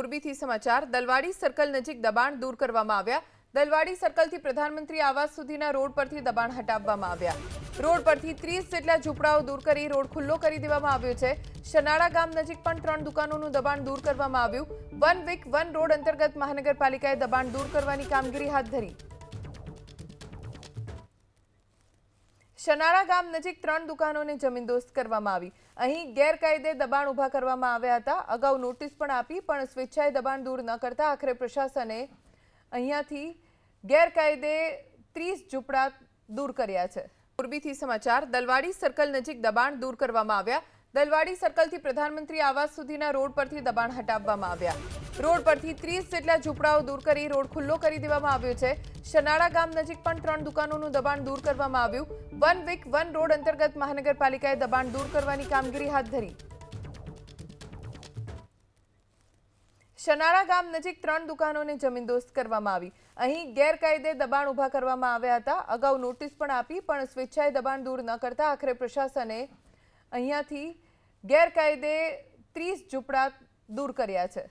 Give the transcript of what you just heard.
મોરબીથી સમાચાર દલવાડી સર્કલ નજીક દબાણ દૂર કરવામાં આવ્યા। દલવાડી સર્કલથી પ્રધાનમંત્રી આવાસ સુધીના રોડ પરથી દબાણ હટાવવામાં આવ્યા। રોડ પરથી 30 જેટલા ઝૂંપડાઓ દૂર કરી રોડ ખુલ્લો કરી દેવામાં આવ્યો છે। શનાળા ગામ નજીક પણ 3 દુકાનોનું દબાણ દૂર કરવામાં આવ્યું। વન વીક વન રોડ અંતર્ગત મહાનગરપાલિકાએ દબાણ દૂર કરવાની કામગીરી હાથ ધરી। શનાળા ગામ નજીક 3 દુકાનોને જમીનદોસ્ત કરવામાં આવી। અહીં ગેરકાયદે દબાણ ઊભા કરવામાં આવ્યા હતા। અગાઉ નોટિસ પણ આપી પણ સ્વેચ્છાએ દબાણ દૂર ન કરતા આખરે પ્રશાસને અહીંયાથી ગેરકાયદે 30 ઝૂંપડા દૂર કર્યા છે। મોરબીથી સમાચાર દલવાડી સર્કલ નજીક દબાણ દૂર કરવામાં આવ્યા। દલવાડી સર્કલથી પ્રધાનમંત્રી આવાસ સુધીના રોડ પરથી દબાણ હટાવવામાં આવ્યા। રોડ પરથી 30 જેટલા ઝૂંપડાઓ દૂર કરી રોડ ખુલ્લો કરી દેવામાં આવ્યો છે। શનાળા ગામ નજીક પણ 3 દુકાનોનું દબાણ દૂર કરવામાં આવ્યું। વન વીક વન રોડ અંતર્ગત મહાનગરપાલિકાએ દબાણ દૂર કરવાની કામગીરી હાથ ધરી। શનાળા ગામ નજીક 3 દુકાનોને જમીનદોસ્ત કરવામાં આવી। અહીં ગેરકાયદે દબાણ ઊભા કરવામાં આવ્યા હતા। અગાઉ નોટિસ પણ આપી પણ સ્વેચ્છાએ દબાણ દૂર ન કરતા આખરે પ્રશાસને અહીંયાથી ગેરકાયદે 30 ઝૂંપડા દૂર કર્યા છે।